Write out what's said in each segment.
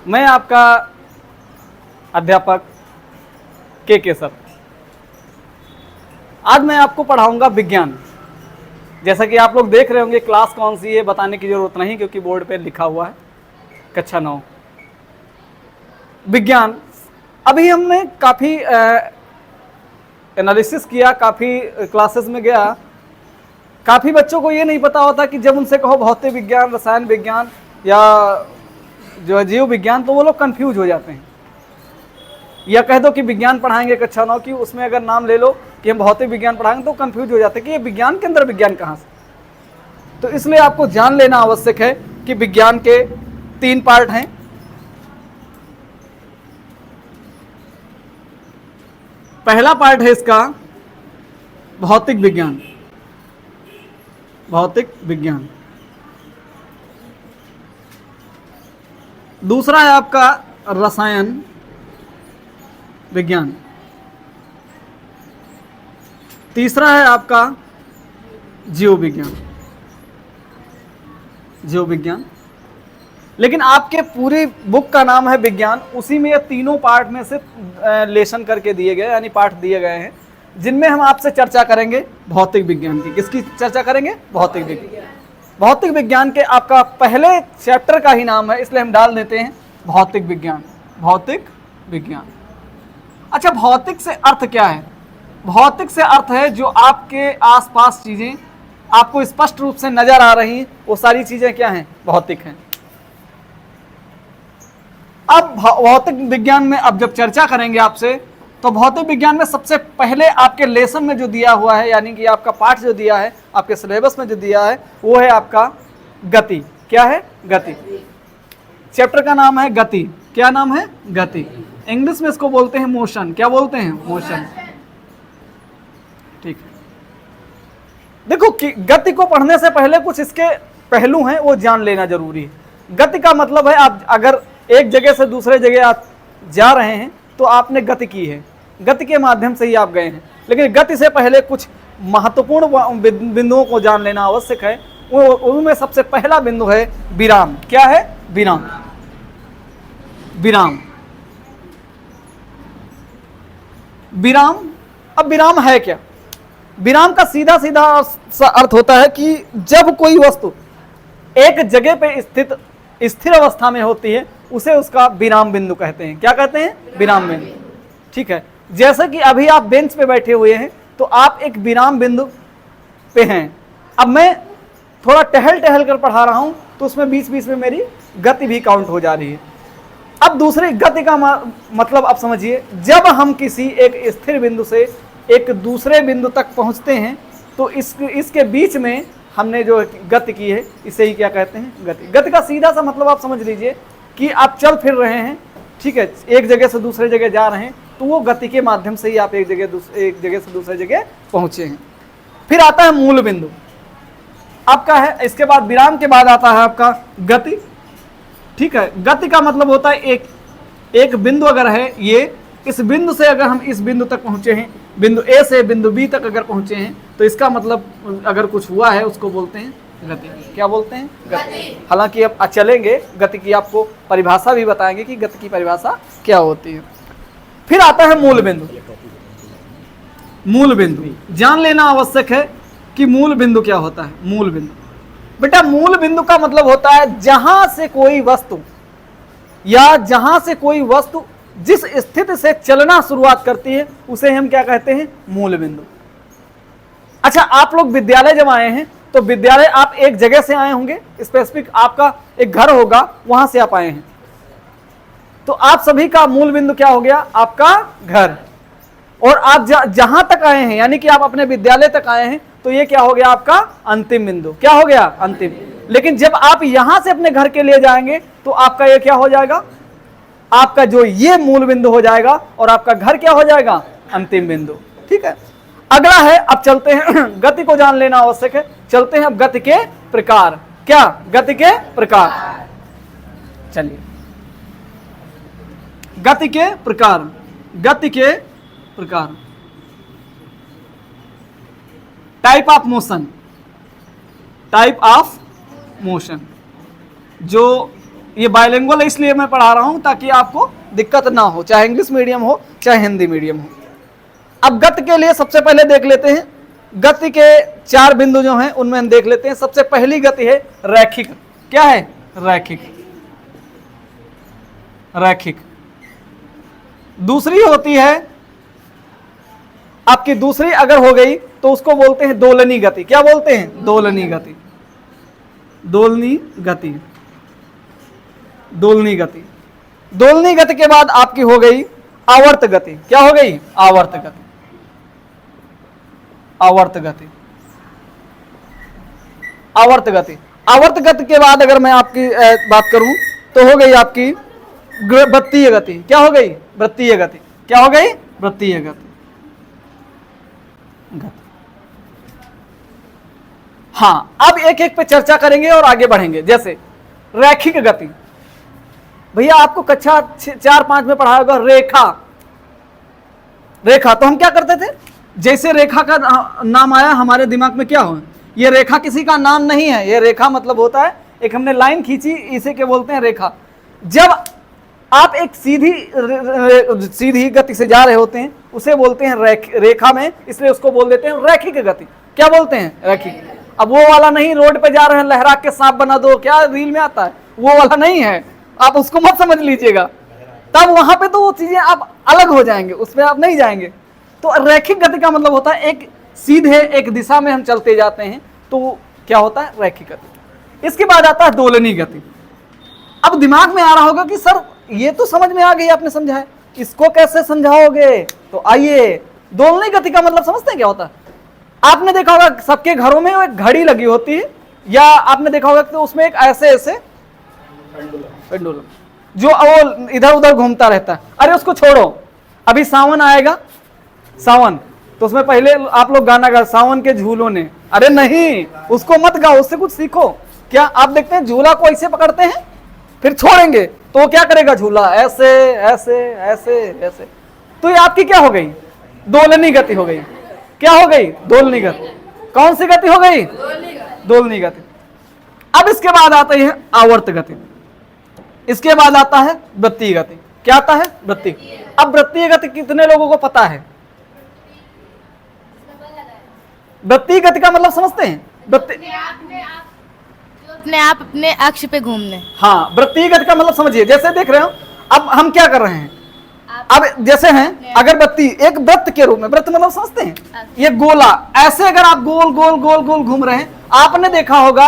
मैं आपका अध्यापक के सर। आज मैं आपको पढ़ाऊंगा विज्ञान। जैसा कि आप लोग देख रहे होंगे, क्लास कौन सी है बताने की ज़रूरत नहीं, क्योंकि बोर्ड पे लिखा हुआ है कक्षा 9 विज्ञान। अभी हमने काफ़ी एनालिसिस किया, काफ़ी क्लासेस में गया। काफ़ी बच्चों को ये नहीं पता होता कि जब उनसे कहो भौतिक विज्ञान, रसायन विज्ञान या जो है जीव विज्ञान, तो वो लोग कंफ्यूज हो जाते हैं। या कह दो कि विज्ञान पढ़ाएंगे कक्षा 9 की, उसमें अगर नाम ले लो कि हम भौतिक विज्ञान पढ़ाएंगे, तो कंफ्यूज हो जाते हैं कि ये विज्ञान के अंदर विज्ञान कहाँ से। तो इसलिए आपको जान लेना आवश्यक है कि विज्ञान के 3 पार्ट हैं। पहला पार्ट है इसका भौतिक विज्ञान। भौतिक विज्ञान। दूसरा है आपका रसायन विज्ञान। तीसरा है आपका जीव विज्ञान। जीव विज्ञान। लेकिन आपके पूरी बुक का नाम है विज्ञान, उसी में ये तीनों पार्ट में से लेसन करके दिए गए, यानी पाठ दिए गए हैं, जिनमें हम आपसे चर्चा करेंगे भौतिक विज्ञान की। किसकी चर्चा करेंगे? भौतिक विज्ञान। भौतिक विज्ञान के आपका पहले चैप्टर का ही नाम है, इसलिए हम डाल देते हैं भौतिक विज्ञान। भौतिक विज्ञान। अच्छा, भौतिक से अर्थ क्या है? भौतिक से अर्थ है जो आपके आसपास चीजें आपको स्पष्ट रूप से नजर आ रही, वो सारी चीजें क्या हैं? भौतिक हैं। अब भौतिक विज्ञान में अब जब चर्चा करेंगे आपसे, तो भौतिक विज्ञान में सबसे पहले आपके लेसन में जो दिया हुआ है, यानी कि आपका पाठ जो दिया है, आपके सिलेबस में जो दिया है, वो है आपका गति। क्या है? गति। चैप्टर का नाम है गति। क्या नाम है? गति। इंग्लिश में इसको बोलते हैं मोशन। क्या बोलते हैं? मोशन। ठीक है। देखो कि गति को पढ़ने से पहले कुछ इसके पहलू हैं, वो जान लेना जरूरी है। गति का मतलब है आप अगर एक जगह से दूसरे जगह आप जा रहे हैं तो आपने गति की है, गति के माध्यम से ही आप गए हैं। लेकिन गति से पहले कुछ महत्वपूर्ण बिंदुओं को जान लेना आवश्यक है। उनमें सबसे पहला बिंदु है विराम। क्या है? विराम। विराम। विराम। अब विराम है क्या? विराम का सीधा सीधा अर्थ होता है कि जब कोई वस्तु एक जगह पे स्थिर अवस्था में होती है, उसे उसका विराम बिंदु कहते हैं। क्या कहते हैं? विराम बिंदु। ठीक है। जैसे कि अभी आप बेंच पे बैठे हुए हैं, तो आप एक विराम बिंदु पे हैं। अब मैं थोड़ा टहल टहल कर पढ़ा रहा हूं, तो उसमें बीच बीच में मेरी गति भी काउंट हो जा रही है। अब दूसरी गति का मतलब आप समझिए, जब हम किसी एक स्थिर बिंदु से एक दूसरे बिंदु तक पहुंचते हैं, तो इसके बीच में हमने जो गति की है, इसे ही क्या कहते हैं? गति। गति का सीधा सा मतलब आप समझ लीजिए कि आप चल फिर रहे हैं, ठीक है, एक जगह से दूसरे जगह जा रहे हैं, तो वो गति के माध्यम से ही आप एक जगह से दूसरे जगह पहुंचे हैं। फिर आता है मूल बिंदु आपका है। इसके बाद विराम के बाद आता है आपका गति। ठीक है। गति का मतलब होता है एक बिंदु अगर है, ये इस बिंदु से अगर हम इस बिंदु तक पहुंचे हैं, बिंदु ए से बिंदु बी तक अगर पहुंचे हैं, तो इसका मतलब अगर कुछ हुआ है, उसको बोलते हैं गति। क्या बोलते हैं? गति। हालांकि अब चलेंगे गति की आपको परिभाषा भी बताएंगे कि गति की परिभाषा क्या होती है। फिर आता है मूल बिंदु। मूल बिंदु जान लेना आवश्यक है कि मूल बिंदु क्या होता है। मूल बिंदु, बेटा, मूल बिंदु का मतलब होता है जहां से कोई वस्तु या जहां से कोई वस्तु जिस स्थिति से चलना शुरुआत करती है, उसे हम क्या कहते हैं? मूल बिंदु। अच्छा, आप लोग विद्यालय जब आए हैं, तो विद्यालय आप एक जगह से आए होंगे, स्पेसिफिक आपका एक घर होगा, वहां से आप आए हैं, तो आप सभी का मूल बिंदु क्या हो गया? आपका घर। और आप जहां तक आए हैं, यानी कि आप अपने विद्यालय तक आए हैं, तो ये क्या हो गया? आपका अंतिम बिंदु। क्या हो गया? अंतिम। लेकिन जब आप यहां से अपने घर के लिए जाएंगे, तो आपका ये क्या हो जाएगा? आपका जो ये मूल बिंदु हो जाएगा, और आपका घर क्या हो जाएगा? अंतिम बिंदु। ठीक है। अगला है, अब चलते हैं गति को जान लेना आवश्यक है। चलते हैं अब गति के प्रकार। क्या? गति के प्रकार। चलिए, गति के प्रकार। गति के प्रकार। Type of motion. Type of motion. जो ये बायलिंगुअल इसलिए मैं पढ़ा रहा हूं ताकि आपको दिक्कत ना हो, चाहे इंग्लिश मीडियम हो चाहे हिंदी मीडियम हो। अब गति के लिए सबसे पहले देख लेते हैं, गति के 4 बिंदु जो हैं उनमें हम देख लेते हैं। सबसे पहली गति है रैखिक। क्या है? रैखिक। रैखिक। दूसरी होती है आपकी, दूसरी अगर हो गई तो उसको बोलते हैं दोलनी गति। क्या बोलते हैं? दोलनी गति। दोलनी गति। दोलनी गति। दोलनी गति के बाद आपकी हो गई आवर्त गति। क्या हो गई? आवर्त गति। आवर्त गति। आवर्त गति। आवर्त गति के बाद अगर मैं आपकी बात करूं तो हो गई आपकी वृत्तीय गति। क्या हो गई? वृत्तीय गति। क्या हो गई? वृत्तीय गति। हाँ, अब एक एक पे चर्चा करेंगे और आगे बढ़ेंगे। जैसे रैखिक गति, भैया आपको कक्षा 4-5 में पढ़ाया होगा रेखा। रेखा तो हम क्या करते थे, जैसे रेखा का नाम आया हमारे दिमाग में क्या हो, ये रेखा किसी का नाम नहीं है, ये रेखा मतलब होता है एक हमने लाइन खींची, इसे क्या बोलते हैं? रेखा। जब आप एक सीधी गति से जा रहे होते हैं उसे बोलते हैं रेखा में, इसलिए उसको बोल देते हैं रैखिक गति। क्या बोलते हैं? रैखिक। अब वो वाला नहीं, रोड पे जा रहे हैं लहरा के सांप बना दो, क्या रील में आता है, वो वाला नहीं है, आप उसको मत समझ लीजिएगा, तब वहां पे तो वो चीजें आप अलग हो जाएंगे, उसमें आप नहीं जाएंगे। तो रैखिक गति का मतलब होता है एक सीधे एक दिशा में हम चलते जाते हैं, तो क्या होता है? रैखिक गति। इसके बाद आता है दोलनी गति। अब दिमाग में आ रहा होगा कि सर ये तो समझ में आ गई, आपने समझा है, इसको कैसे समझाओगे? तो आइए, दोलनी गति का मतलब समझते हैं क्या होता है? आपने देखा होगा सबके घरों में एक घड़ी लगी होती है, या आपने देखा होगा कि उसमें एक ऐसे पेंडुलम जो वो इधर उधर घूमता रहता है। अरे उसको छोड़ो, अभी सावन आएगा, सावन, तो उसमें पहले आप लोग गाना गा, सावन के झूलों ने, अरे नहीं, उसको मत गाओ, उससे कुछ सीखो। क्या आप देखते हैं झूला को ऐसे पकड़ते हैं फिर छोड़ेंगे तो वो क्या करेगा? झूला ऐसे ऐसे ऐसे ऐसे। तो ये आपकी क्या हो गई? दोलनी गति हो गई। क्या हो गई? दोलनी गति। कौन सी गति हो गई? दोलनी गति। अब इसके बाद आती है आवर्त गति, इसके बाद आता है वृत्तीय गति। क्या आता है? वृत्तीय। अब वृत्तीय गति कितने लोगों को पता है? वृत्तीय गति का मतलब समझते हैं? अपने आप अपने अक्ष पे घूमने। हाँ, वृत्तीय गति का मतलब समझिए, जैसे देख रहे हो अब हम क्या कर रहे हैं, अब जैसे हैं अगरबत्ती एक वृत्त के रूप में, वृत्त मतलब समझते हैं, ये गोला, ऐसे अगर आप गोल गोल गोल गोल घूम रहे हैं। आपने देखा होगा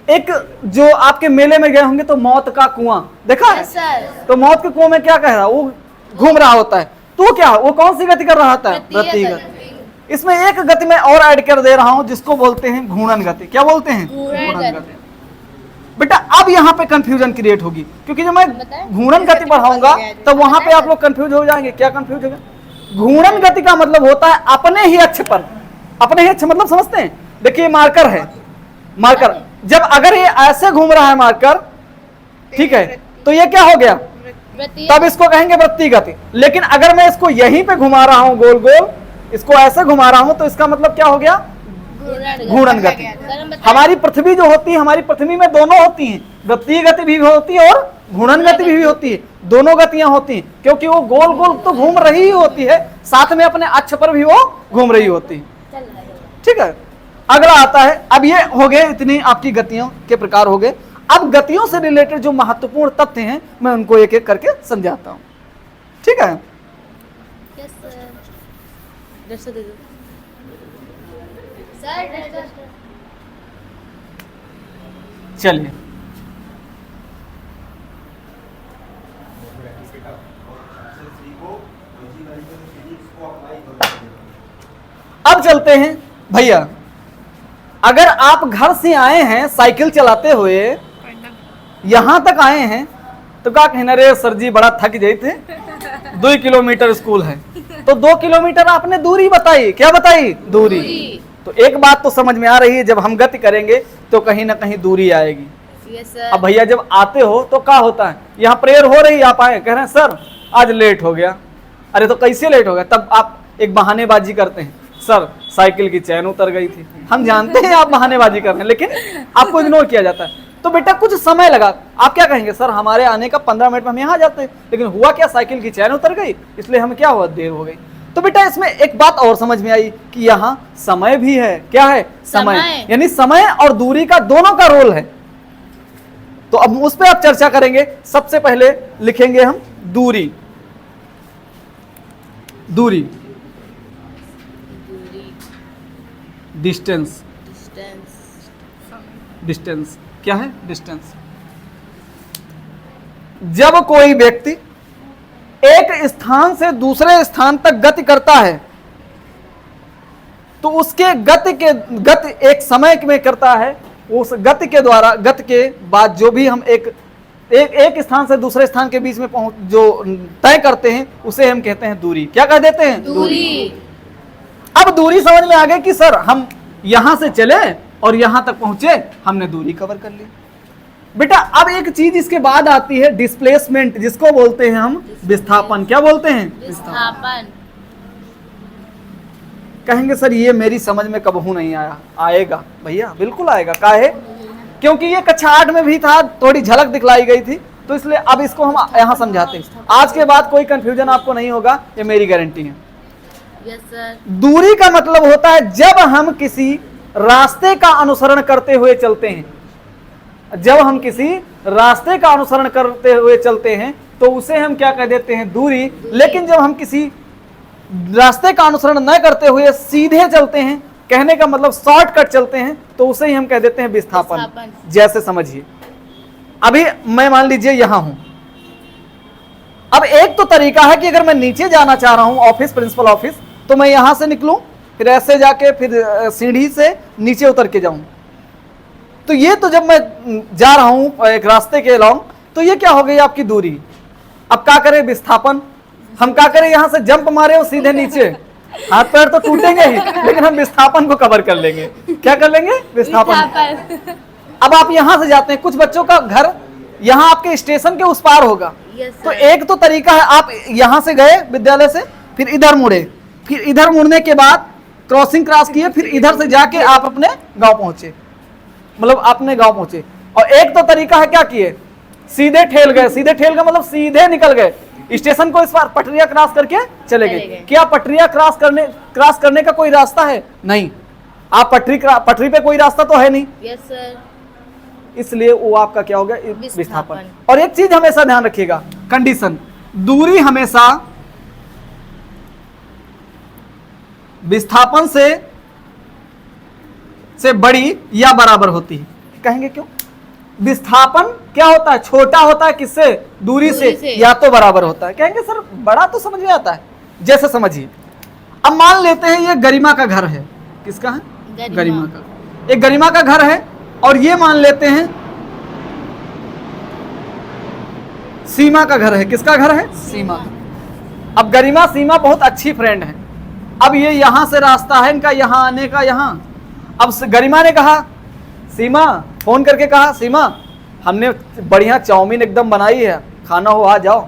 एक जो आपके मेले में गए होंगे तो मौत का कुआं देखा है? तो मौत के कुआं में क्या कह रहा, वो घूम रहा होता है, तो क्या वो कौन सी गति कर रहा होता है? वृत्तीय गति। इसमें एक गति मैं और ऐड कर दे रहा हूं जिसको बोलते हैं घूर्णन गति। क्या बोलते हैं? घूर्णन गति। बेटा अब यहाँ पे कंफ्यूजन क्रिएट होगी, क्योंकि जब मैं घूर्णन गति पढ़ाऊंगा तब वहां पे आप लोग कंफ्यूज हो जाएंगे। क्या कंफ्यूज होगा? घूर्णन गति का मतलब होता है अपने ही अक्ष पर, अपने ही अक्ष मतलब समझते हैं, देखिए मार्कर है, मार्कर जब अगर ये ऐसे घूम रहा है मार्कर, ठीक है, तो ये क्या हो गया? तब इसको कहेंगे वृत्तीय गति। लेकिन अगर मैं इसको यहीं पे घुमा रहा हूं गोल गोल, इसको ऐसे घुमा रहा हूं, तो इसका मतलब क्या हो गया? घूर्णन गति। हमारी पृथ्वी जो होती है, हमारी पृथ्वी में दोनों होती हैं, वृत्तीय गति भी होती है और घूर्णन गति भी होती है, दोनों गतियां होती हैं, क्योंकि वो गोल गोल तो घूम रही ही होती है, साथ में अपने अक्ष पर भी वो घूम रही होती है। ठीक है, अगला आता है, अब ये हो गए इतनी आपकी गतियों के प्रकार हो गए। अब गतियों से रिलेटेड जो महत्वपूर्ण तथ्य हैं मैं उनको एक एक करके समझाता हूं। ठीक है, चलिए अब चलते हैं भैया। अगर आप घर से आए हैं साइकिल चलाते हुए, यहां तक आए हैं, तो क्या कहना रे सर जी बड़ा थक गए थे, 2 किलोमीटर स्कूल है, तो 2 किलोमीटर आपने दूरी बताई। क्या बताई? दूरी। तो एक बात तो समझ में आ रही है, जब हम गति करेंगे तो कहीं ना कहीं दूरी आएगी। अब भैया जब आते हो तो क्या होता है, यहाँ प्रेयर हो रही, आप आए, कह रहे हैं सर आज लेट हो गया। अरे तो कैसे लेट हो गया? तब आप एक बहानेबाजी करते हैं, सर साइकिल की चैन उतर गई थी। हम जानते हैं आप बहानेबाजी कर रहे हैं, लेकिन आपको इग्नोर किया जाता है। तो बेटा कुछ समय लगा। आप क्या कहेंगे, सर हमारे आने का 15 मिनट में हम यहाँ जाते, लेकिन हुआ क्या, साइकिल की चैन उतर गई, इसलिए हमें क्या हुआ, देर हो गई। तो बेटा इसमें एक बात और समझ में आई कि यहाँ समय भी है। क्या है, समय। यानी समय और दूरी का दोनों का रोल है। तो अब उस पर आप चर्चा करेंगे। सबसे पहले लिखेंगे हम दूरी। दूरी, डिस्टेंस। डिस्टेंस क्या है, डिस्टेंस। जब कोई व्यक्ति एक स्थान से दूसरे स्थान तक गति करता है तो उसके गति एक समय में करता है। उस गति के द्वारा, गति के बाद जो भी हम एक स्थान से दूसरे स्थान के बीच में जो तय करते हैं उसे हम कहते हैं दूरी। क्या कह देते हैं, दूरी। अब दूरी समझ में आ गई कि सर हम यहां से चले और यहां तक पहुंचे, हमने दूरी कवर कर ली। बेटा अब एक चीज इसके बाद आती है डिस्प्लेसमेंट, जिसको बोलते हैं हम विस्थापन। क्या बोलते हैं, विस्थापन। कहेंगे सर ये मेरी समझ में कबहू नहीं आया। आएगा भैया, बिल्कुल आएगा। काहे, क्योंकि ये कक्षा 8 में भी था, थोड़ी झलक दिखलाई गई थी, तो इसलिए अब इसको हम यहाँ समझाते हैं। आज के बाद कोई कंफ्यूजन आपको नहीं होगा, ये मेरी गारंटी है। Yes sir. दूरी का मतलब होता है जब हम किसी रास्ते का अनुसरण करते हुए चलते हैं। जब हम किसी रास्ते का अनुसरण करते हुए चलते हैं तो उसे हम क्या कह देते हैं, दूरी। लेकिन जब हम किसी रास्ते का अनुसरण न करते हुए सीधे चलते हैं, कहने का मतलब शॉर्टकट चलते हैं, तो उसे ही हम कह देते हैं विस्थापन। जैसे समझिए, अभी मैं मान लीजिए यहां हूं। अब एक तो तरीका है कि अगर मैं नीचे जाना चाह रहा हूं ऑफिस, प्रिंसिपल ऑफिस, तो मैं यहां से निकलूं, फिर ऐसे जाके फिर सीढ़ी से नीचे उतर के जाऊं। तो ये तो जब मैं जा रहा हूं एक रास्ते के लॉन्ग, तो ये क्या हो गई आपकी दूरी। अब क्या करें, विस्थापन। हम क्या करें, यहां से जंप मारे और सीधे नीचे, हाथ पैर तो टूटेंगे ही, लेकिन हम विस्थापन को कवर कर लेंगे। क्या कर लेंगे, विस्थापन। अब आप यहां से जाते हैं, कुछ बच्चों का घर यहां आपके स्टेशन के उस पार होगा। तो एक तो तरीका है, आप यहां से गए विद्यालय से, फिर इधर मुड़े, फिर इधर मुड़ने के बाद क्रॉसिंग क्रॉस किए, फिर इधर से जाके आप अपने गांव पहुंचे, मतलब अपने गांव पहुंचे। और एक तो तरीका है, क्या किए, सीधे ठेल गए। सीधे ठेल गए मतलब सीधे निकल गए स्टेशन को, इस बार पटरिया क्रॉस करके चले गए। क्या पटरिया क्रॉस करने का कोई रास्ता है, नहीं। आप पटरी पे कोई रास्ता तो है नहीं। Yes sir. इसलिए वो आपका क्या हो गया, विस्थापन। और एक चीज हमेशा ध्यान रखिएगा, कंडीशन, दूरी हमेशा विस्थापन से बड़ी या बराबर होती है। कहेंगे क्यों, विस्थापन क्या होता है, छोटा होता है किससे, दूरी से, या तो बराबर होता है। कहेंगे सर बड़ा तो समझ में आता है। जैसे समझिए, अब मान लेते हैं ये गरिमा का घर है। किसका है, गरिमा का। एक गरिमा का घर है, और ये मान लेते हैं सीमा का घर है। किसका घर है, सीमा। अब गरिमा सीमा बहुत अच्छी फ्रेंड है। अब ये यहां से रास्ता है इनका यहां आने का, यहां। अब गरिमा ने कहा, सीमा फोन करके कहा, सीमा हमने बढ़िया चाउमीन एकदम बनाई है, खाना हो आ जाओ।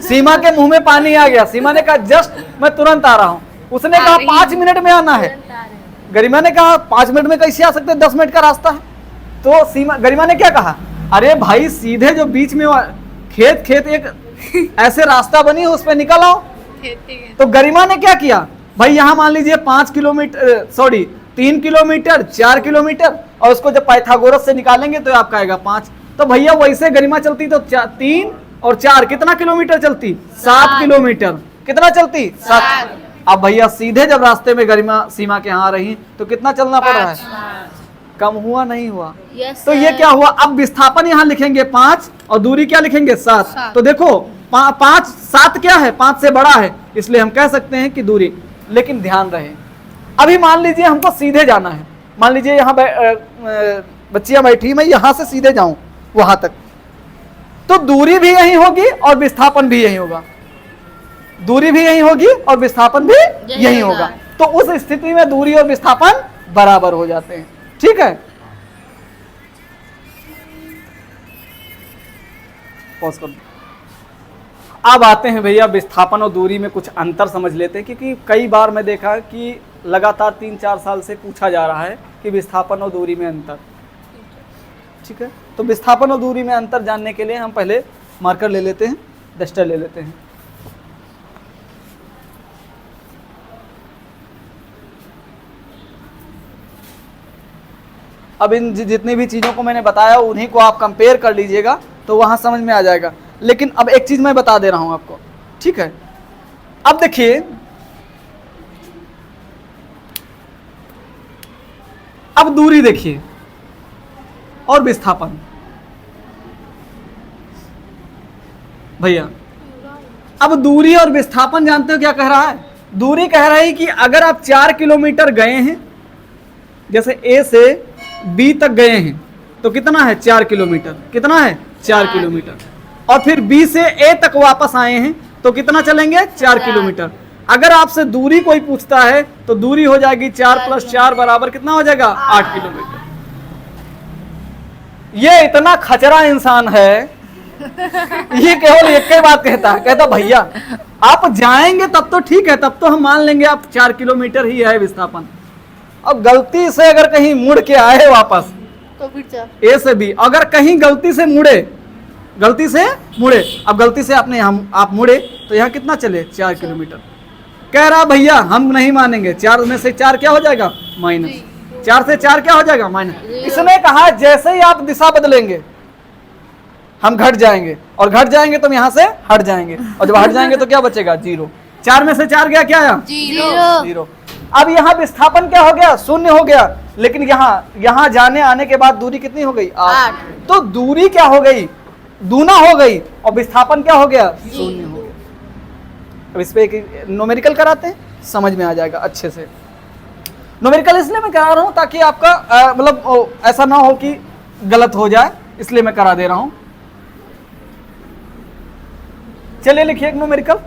सीमा के मुंह में पानी आ गया। सीमा ने कहा जस्ट मैं तुरंत आ रहा हूं। उसने कहा 5 मिनट में आना है। गरिमा ने कहा 5 मिनट में कैसे आ सकते, 10 मिनट का रास्ता है। तो गरिमा ने क्या कहा, अरे भाई सीधे जो बीच में खेत एक ऐसे रास्ता बनी है, उस पर निकल आओ। तो गरिमा ने क्या किया, भाई यहां मान लीजिए 3 किलोमीटर 4 किलोमीटर, और उसको जब पाइथागोरस से निकालेंगे तो आपका आएगा 5। तो भैया वैसे गरिमा चलती तो 3 और 4 कितना किलोमीटर चलती, 7 किलोमीटर। कितना चलती, 7। अब भैया सीधे जब रास्ते में गरिमा सीमा के यहाँ आ रही तो कितना चलना पड़ रहा है, कम हुआ नहीं हुआ। तो ये क्या हुआ, अब विस्थापन यहाँ लिखेंगे 5 और दूरी क्या लिखेंगे, 7। तो देखो 7 क्या है, 5 से बड़ा है, इसलिए हम कह सकते हैं कि दूरी। लेकिन ध्यान रहे, अभी मान लीजिए हमको सीधे जाना है। मान लीजिए यहाँ बच्चियां बैठी, मैं यहाँ से सीधे जाऊं वहां तक, तो दूरी भी यही होगी और विस्थापन भी यही होगा। दूरी भी यही होगी और विस्थापन भी यही होगा। तो उस स्थिति में दूरी और विस्थापन बराबर हो जाते हैं। ठीक है, पॉज कर। अब आते हैं भैया विस्थापन और दूरी में कुछ अंतर समझ लेते हैं, क्योंकि कई बार मैं देखा कि लगातार 3-4 साल से पूछा जा रहा है कि विस्थापन और दूरी में अंतर। ठीक है, तो विस्थापन और दूरी में अंतर जानने के लिए हम पहले मार्कर ले लेते हैं, डस्टर ले लेते हैं। अब इन जितनी भी चीज़ों को मैंने बताया उन्हीं को आप कंपेयर कर लीजिएगा तो वहाँ समझ में आ जाएगा। लेकिन अब एक चीज़ मैं बता दे रहा हूँ आपको, ठीक है। अब देखिए, अब दूरी देखिए और विस्थापन। भैया अब दूरी और विस्थापन जानते हो क्या कह रहा है? दूरी कह रहा है कि अगर आप 4 किलोमीटर गए हैं, जैसे ए से बी तक गए हैं तो कितना है? 4 किलोमीटर। कितना है? 4 किलोमीटर। और फिर बी से ए तक वापस आए हैं तो कितना चलेंगे? 4 किलोमीटर। अगर आपसे दूरी कोई पूछता है तो दूरी हो जाएगी 4 + 4 बराबर कितना हो जाएगा? 8 किलोमीटर। ये इतना खचरा इंसान है, ये केवल एक ही बात कहता है, कहता भैया आप जाएंगे तब तो ठीक है, तब तो हम मान लेंगे आप 4 किलोमीटर ही है विस्थापन। अब गलती से अगर कहीं मुड़ के आए वापस तो फिर ए से बी, अगर कहीं गलती से मुड़े, अब गलती से आपने आप मुड़े तो यहाँ कितना चले? 4 किलोमीटर। कह रहा भैया हम नहीं मानेंगे, 4 में से 4 क्या हो जाएगा? माइनस। 4 से 4 क्या हो जाएगा? माइनस। इसने कहा जैसे ही आप दिशा बदलेंगे हम घट जाएंगे, और घट जाएंगे तो हम यहाँ से हट जाएंगे, और जब हट जाएंगे तो क्या बचेगा? 0। 4 में से 4 गया, क्या आया? 0। अब यहाँ विस्थापन क्या हो गया? 0 हो गया। लेकिन यहाँ जाने आने के बाद दूरी कितनी हो गई? 8। तो दूरी क्या हो गई? दूना हो गई, और विस्थापन क्या हो गया? 0 हो गया। अब इस पे एक न्यूमेरिकल कराते हैं, समझ में आ जाएगा अच्छे से। न्यूमेरिकल इसलिए मैं करा रहा हूँ ताकि आपका मतलब ऐसा ना हो कि गलत हो जाए, इसलिए मैं करा दे रहा हूं। चलिए लिखिए एक न्यूमेरिकल,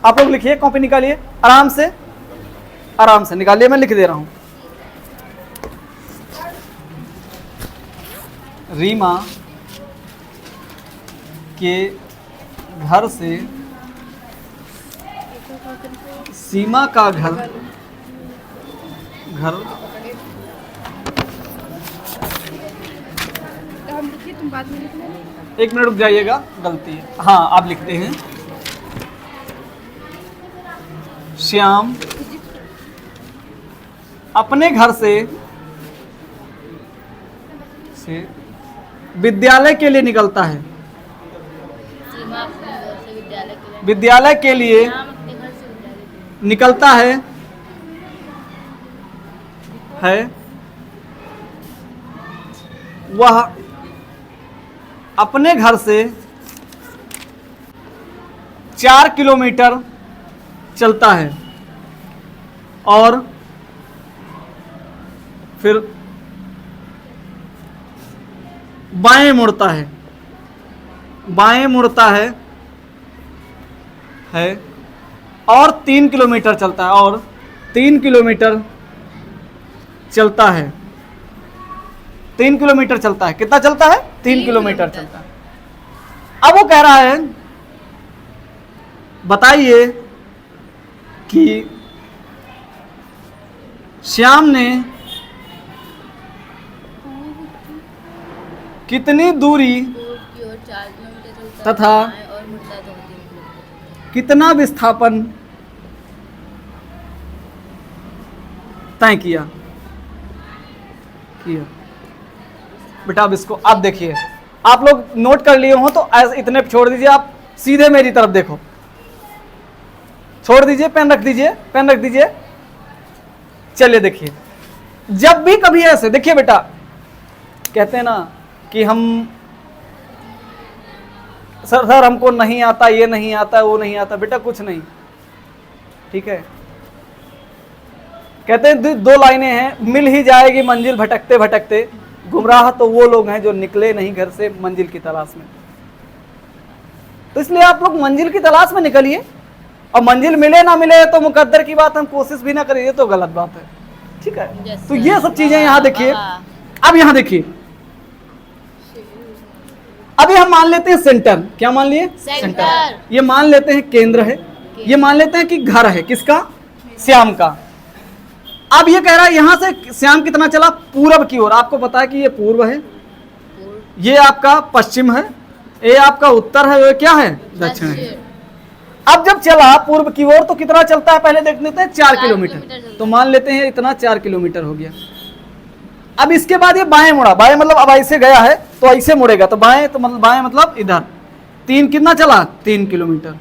आप लोग लिखिए, कॉपी निकालिए, आराम से निकालिए, मैं लिख दे रहा हूं। रीमा के घर से सीमा का घर एक मिनट रुक जाइएगा, गलती है। हाँ आप लिखते हैं, श्याम अपने घर से विद्यालय के लिए निकलता है। सीमा अपने घर से विद्यालय के लिए श्याम अपने घर से विद्यालय निकलता है वह अपने घर से 4 किलोमीटर चलता है और फिर बाएं मुड़ता है और 3 किलोमीटर चलता है, और 3 किलोमीटर चलता है। 3 किलोमीटर चलता है। कितना चलता है? 3 किलोमीटर चलता है। अब वो कह रहा है बताइए कि श्याम ने कितनी दूरी पूर्व की ओर 4 किलोमीटर चलता तथा है और मुड़ता है तो 3 किलोमीटर। कितना विस्थापन तय किया। बेटा अब इसको आप देखिए, आप लोग नोट कर लिए हो तो इतने छोड़ दीजिए, आप सीधे मेरी तरफ देखो, छोड़ दीजिए, पेन रख दीजिए। चलिए देखिए, जब भी कभी ऐसे देखिए बेटा, कहते हैं ना कि हम सर हमको नहीं आता, ये नहीं आता, वो नहीं आता। बेटा कुछ नहीं, ठीक है। कहते हैं 2 लाइनें हैं, मिल ही जाएगी मंजिल भटकते भटकते, गुमराह तो वो लोग हैं जो निकले नहीं घर से मंजिल की तलाश में। तो इसलिए आप लोग मंजिल की तलाश में निकलिए, और मंजिल मिले ना मिले तो मुकद्दर की बात, हम कोशिश भी ना करिए तो गलत बात है, ठीक है। तो ये सब चीजें यहाँ देखिए। अब यहाँ देखिए, अभी हम मान लेते हैं सेंटर। क्या मान लिए? सेंटर। ये मान लेते हैं केंद्र है, ये मान लेते हैं कि घर है, किसका? श्याम का। अब ये कह रहा है यहां से श्याम कितना चला? पूरब की ओर। आपको पता है कि ये पूर्व है, ये आपका पश्चिम है, ये आपका उत्तर है, ये क्या है दक्षिण है। अब जब चला पूर्व की ओर तो कितना चलता है पहले देख लेते हैं, 4 किलोमीटर। तो मान लेते हैं इतना 4 किलोमीटर हो गया। अब इसके बाद ये बाएं मुड़ा, बाएं मतलब अब ऐसे गया है तो ऐसे मुड़ेगा, तो बाएं तो मतलब बाएं मतलब इधर 3 कितना चला 3 किलोमीटर।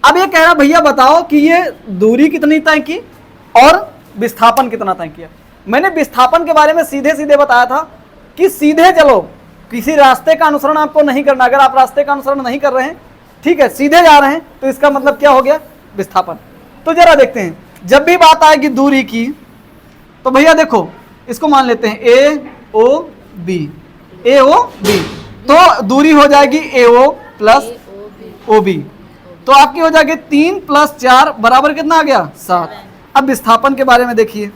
अब ये कह रहा भैया बताओ कि ये दूरी कितनी तय की और विस्थापन कितना तय किया। मैंने विस्थापन के बारे में सीधे सीधे बताया था कि सीधे चलो, किसी रास्ते का अनुसरण आपको नहीं करना। अगर आप रास्ते का अनुसरण नहीं कर रहे हैं, ठीक है, सीधे जा रहे हैं, तो इसका मतलब क्या हो गया विस्थापन। तो जरा देखते हैं, जब भी बात आएगी दूरी की तो भैया देखो इसको मान लेते हैं ए ओ बी, ए ओ बी, तो दूरी हो जाएगी ए ओ प्लस ओ बी, तो आपकी हो जाएगी 3 + 4 बराबर कितना आ गया 7। अब विस्थापन के बारे में देखिए,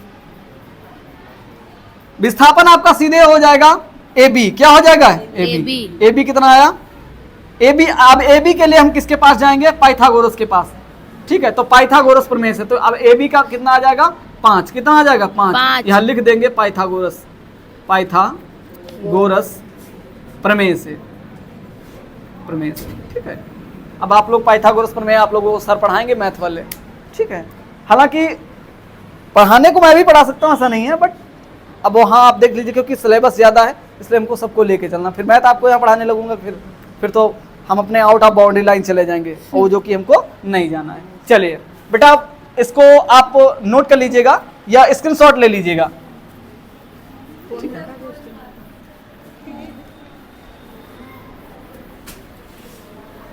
विस्थापन आपका सीधे हो जाएगा ए बी, क्या हो जाएगा ए बी। ए बी कितना आया ए बी। अब ए बी के लिए हम किसके पास जाएंगे, पाइथागोरस के पास, ठीक है। तो पाइथागोरस प्रमेय से, तो अब ए बी का कितना आ जाएगा 5, कितना आ जाएगा 5। यहां लिख देंगे पाइथागोरस, पाइथागोरस प्रमेय से, प्रमेय से, ठीक है। अब आप लोग पाइथागोरस प्रमेय आप लोगों को सर पढ़ाएंगे मैथ वाले, ठीक है। हालांकि पढ़ाने को मैं भी पढ़ा सकता हूं, ऐसा नहीं है, बट अब वहाँ आप देख लीजिए क्योंकि सिलेबस ज़्यादा है इसलिए हमको सबको लेके चलना। फिर मैं तो आपको यहाँ पढ़ाने लगूंगा, फिर तो हम अपने आउट ऑफ बाउंड्री लाइन चले जाएंगे, वो जो कि हमको नहीं जाना है। चलिए बेटा इसको आप नोट कर लीजिएगा या स्क्रीनशॉट ले लीजिएगा, ठीक है।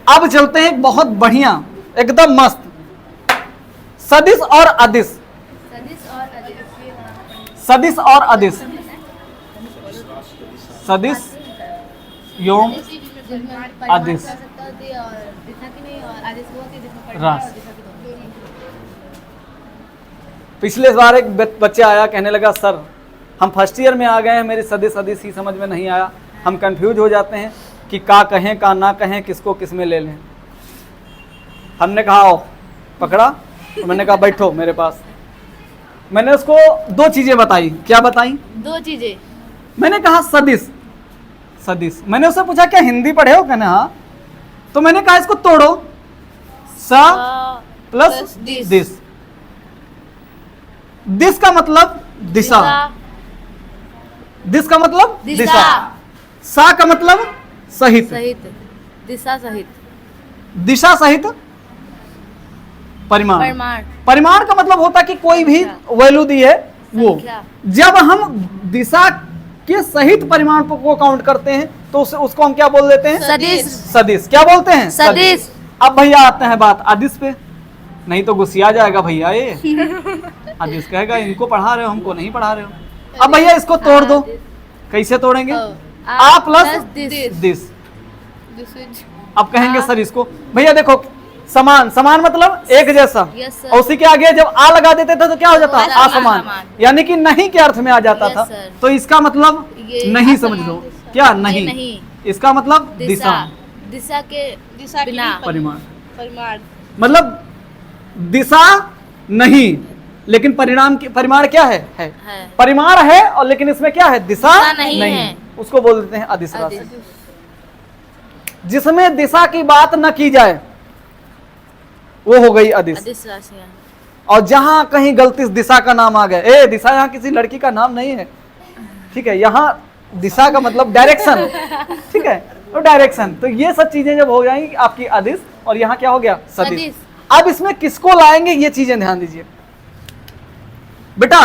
अब चलते हैं एक बहुत बढ़िया एकदम मस्त सदिश और अदिश, सदिश और अदिश, सदिश एवं अदिश रास। पिछले बार एक बच्चा आया कहने लगा सर हम फर्स्ट ईयर में आ गए हैं, मेरी सदिश अदिश ही समझ में नहीं आया, हम कंफ्यूज हो जाते हैं कि का कहें का ना कहें, किसको किस में ले लें। हमने कहा आओ, पकड़ा, तो मैंने कहा बैठो मेरे पास। मैंने उसको 2 चीजें बताई। क्या बताई? 2 चीजें। मैंने कहा सदिश, सदिश। मैंने उससे पूछा क्या हिंदी पढ़े हो, कहने हाँ। तो मैंने कहा इसको तोड़ो, स प्लस दिस। दिस का मतलब दिशा, दिस का मतलब दिशा, सा का मतलब सहित, सहित, दिशा सहित, दिशा सहित परिमाण। परिमाण, परिमाण का मतलब होता है कि कोई भी वैल्यू दी है वो, जब हम दिशा के सहित परिमाण को काउंट करते हैं तो उसको हम क्या बोल देते हैं? सदिश। सदिश। क्या बोलते हैं? सदिश। अब भैया आते हैं बात अदिश पे, नहीं तो गुस्सिया जाएगा भैया ये। अदिश कहेगा इनको पढ़ा रहे हो हमको नहीं पढ़ा रहे हो। अब भैया इसको तोड़ दो, कैसे तोड़ेंगे? आ प्लस दिस। अब कहेंगे सर इसको, भैया देखो समान, समान मतलब एक जैसा, और उसी के आगे जब आ लगा देते थे तो क्या हो जाता? असमान, यानी कि नहीं के अर्थ में आ जाता था। तो इसका मतलब नहीं समझ लो, क्या नहीं, इसका मतलब दिशा, दिशा के बिना परिमाण, परिमाण मतलब दिशा नहीं लेकिन परिणाम की परिमाण क्या है? परिमाण है और लेकिन इसमें क्या है? दिशा नहीं है। उसको बोल देते हैं अदिश राशि। जिसमें दिशा की बात न की जाए वो हो गई अदिश राशि। और जहां कहीं गलती से दिशा का नाम आ गया, ए दिशा यहाँ किसी लड़की का नाम नहीं है, ठीक है, यहाँ दिशा का मतलब डायरेक्शन, ठीक है, तो डायरेक्शन। तो ये सब चीजें जब हो जाएंगी आपकी अदिश, और यहाँ क्या हो गया? सदिश। अब इसमें किसको लाएंगे ये चीजें ध्यान दीजिए बेटा।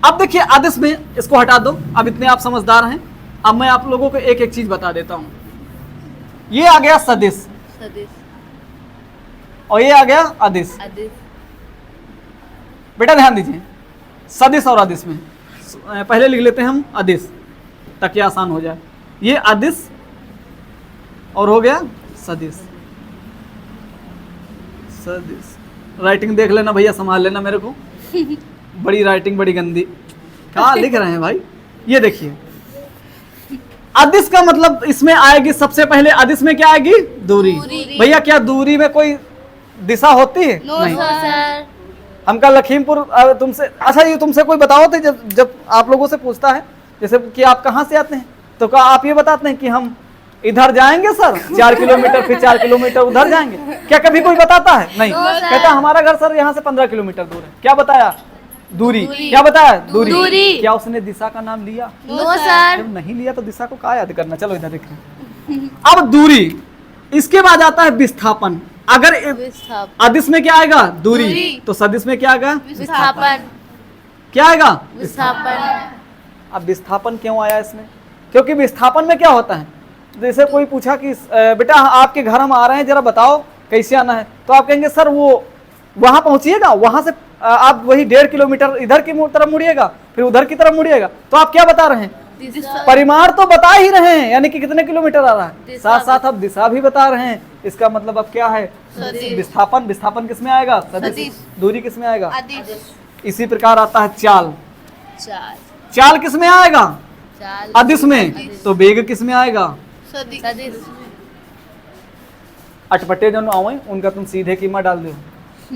अब देखिए अदिश में इसको हटा दो, अब इतने आप समझदार हैं। अब मैं आप लोगों को एक एक चीज बता देता हूं। ये आ गया सदिश, सदिश, और ये आ गया अदिश। अदिश। बेटा ध्यान दीजिए, सदिश और अदिश में पहले लिख लेते हैं हम अदिश ताकि आसान हो जाए। ये अदिश और हो गया सदिश, सदिश। राइटिंग देख लेना भैया, संभाल लेना मेरे को, बड़ी राइटिंग बड़ी गंदी, क्या लिख रहे हैं भाई। ये देखिए अदिश का मतलब इसमें आएगी सबसे पहले, अदिश में क्या आएगी? दूरी। भैया क्या दूरी में कोई दिशा होती है? नहीं सर। हम का लखीमपुर तुमसे, अच्छा ये तुमसे कोई बताओ थे जब आप लोगों से पूछता है जैसे कि आप कहाँ से आते हैं तो क्या आप ये बताते हैं कि हम इधर जाएंगे सर 4 किलोमीटर, फिर 4 किलोमीटर उधर जाएंगे? क्या कभी कोई बताता है? नहीं। कहता हमारा घर सर यहाँ से 15 किलोमीटर दूर है। क्या बताया? दूरी। क्या बताया? दूरी। क्या उसने दिशा का नाम लिया? No sir. जब नहीं लिया तो दिशा को क्या याद करना? चलो इधर देखें। अब दूरी, इसके बाद आता है विस्थापन। अगर अदिश में क्या आएगा? दूरी। तो सदिश में क्या आएगा? विस्थापन। क्या आएगा? विस्थापन। अब विस्थापन क्यों आया इसमें? क्योंकि विस्थापन में क्या होता है, जैसे कोई पूछा कि बेटा आपके घर हम आ रहे हैं, जरा बताओ कैसे आना है, तो आप कहेंगे सर वो वहां पहुंचिएगा, वहां से आप वही 1.5 किलोमीटर इधर की तरफ मुड़िएगा, फिर उधर की तरफ मुड़िएगा। तो आप क्या बता रहे हैं? परिमाण तो बता ही रहे हैं, यानी कि कितने किलोमीटर आ रहा है, साथ साथ अब दिशा भी बता रहे हैं। इसका मतलब अब क्या है? विस्थापन। विस्थापन किस में आएगा? सदिश। दूरी किस में आएगा? इसी प्रकार आता है चाल। चाल किस में आएगा? अदिश में। तो वेग किस में आएगा? सदिश। अटपटे जो आवे उनका तुम सीधे कीमा डाल दो।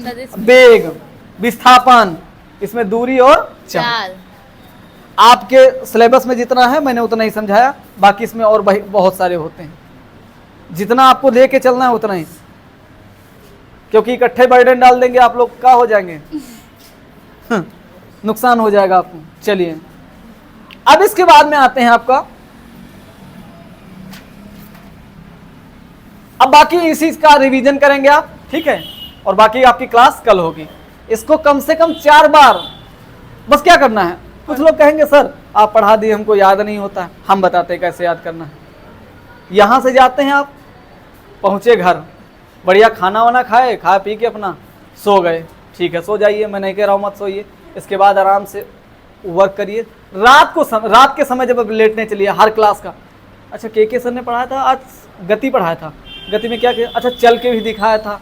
सदिश। वेग, विस्थापन, इसमें दूरी और चाल। आपके सिलेबस में जितना है मैंने उतना ही समझाया, बाकी इसमें और बहुत सारे होते हैं, जितना आपको लेके चलना है उतना ही, क्योंकि इकट्ठे बर्डन डाल देंगे आप लोग क्या हो जाएंगे, नुकसान हो जाएगा आपको। चलिए अब इसके बाद में आते हैं आपका, अब बाकी इसी का रिवीजन करेंगे आप, ठीक है, और बाकी आपकी क्लास कल होगी। इसको कम से कम 4 बार बस क्या करना है। कुछ लोग कहेंगे सर आप पढ़ा दिए हमको याद नहीं होता है, हम बताते हैं कैसे याद करना है। यहां से जाते हैं आप, पहुंचे घर, बढ़िया खाना वाना खाए, खा पी के अपना सो गए, ठीक है सो जाइए, मैं नहीं कह रहा हूं मत सोइए। इसके बाद आराम से वर्क करिए। रात के समय जब लेटने चलिए हर क्लास का, अच्छा के सर ने पढ़ाया था आज, गति पढ़ाया था, गति में क्या किया, अच्छा चल के भी दिखाया था,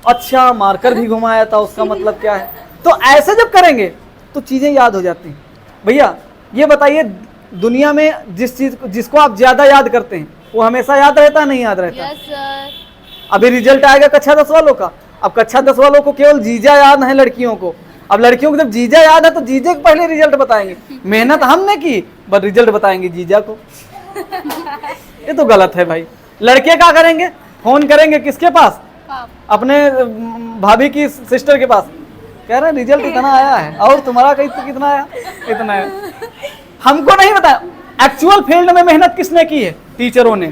अच्छा मार्कर भी घुमाया था, उसका मतलब क्या है। तो ऐसे जब करेंगे तो चीजें याद हो जाती हैं। भैया ये बताइए, दुनिया में जिसको आप ज्यादा याद करते हैं वो हमेशा याद रहता है नहीं याद रहता? Yes sir. अभी रिजल्ट आएगा कक्षा 10 वालों का, अब कक्षा 10 वालों को केवल जीजा याद है लड़कियों को। अब लड़कियों को जब जीजा याद है तो जीजे को पहले रिजल्ट बताएंगे, मेहनत हमने की बस रिजल्ट बताएंगे जीजा को। ये तो गलत है भाई। लड़के क्या करेंगे, फोन करेंगे किसके पास, अपने भाभी की सिस्टर के पास, कह रहे हैं रिजल्ट इतना आया है, और तुम्हारा कितना आया, इतना है। हमको नहीं बताया एक्चुअल फील्ड में मेहनत किसने की है, टीचरों ने।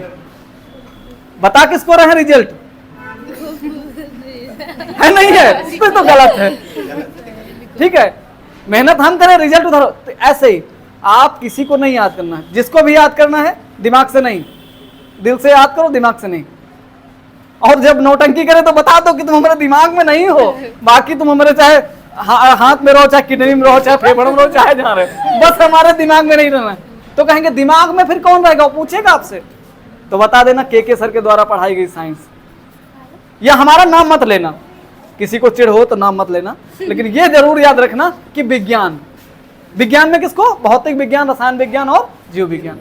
बता किसको रहे रिजल्ट है नहीं है, इस पे तो गलत है, ठीक है। मेहनत हम करें, रिजल्ट उधर। तो ऐसे ही आप किसी को नहीं याद करना है, जिसको भी याद करना है दिमाग से नहीं, दिल से याद करो, दिमाग से नहीं। और जब नौटंकी करे तो बता दो कि तुम हमारे दिमाग में नहीं हो, बाकी तुम हमारे चाहे हाथ में रहो, चाहे किडनी में रहो, चाहे फेफड़ों में रहो, चाहे जहाँ रहे, बस हमारे दिमाग में नहीं रहना है। तो कहेंगे दिमाग में फिर कौन रहेगा, वो पूछेगा आपसे, तो बता देना के सर के द्वारा पढ़ाई गई साइंस। या हमारा नाम मत लेना, किसी को चिढ़ हो तो नाम मत लेना, लेकिन ये जरूर याद रखना कि विज्ञान, विज्ञान में किसको, भौतिक विज्ञान, रसायन विज्ञान और जीव विज्ञान।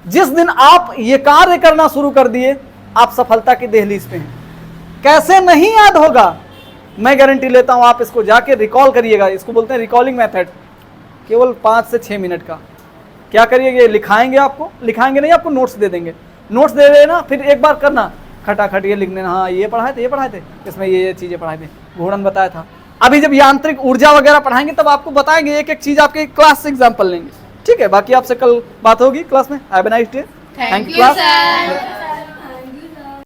जिस दिन आप ये कार्य करना शुरू कर दिए आप सफलता की दहलीज पे हैं। कैसे नहीं याद होगा, मैं गारंटी लेता हूं, आप इसको जाके रिकॉल करिएगा, इसको बोलते हैं रिकॉलिंग मेथड, केवल 5 से 6 मिनट का। क्या करिएगा, लिखाएंगे, आपको लिखाएंगे नहीं, आपको नोट्स दे देंगे, नोट्स दे देना, फिर एक बार करना, खटाखट ये लिख देना, हाँ ये पढ़ाए थे, इसमें ये चीजें पढ़ाए थे, घूर्णन बताया था। अभी जब यांत्रिक ऊर्जा वगैरह पढ़ाएंगे तब आपको बताएंगे, एक एक चीज आपके क्लास से एग्जाम्पल लेंगे, ठीक है। बाकी आपसे कल बात होगी क्लास में। Have a nice day, thank you class.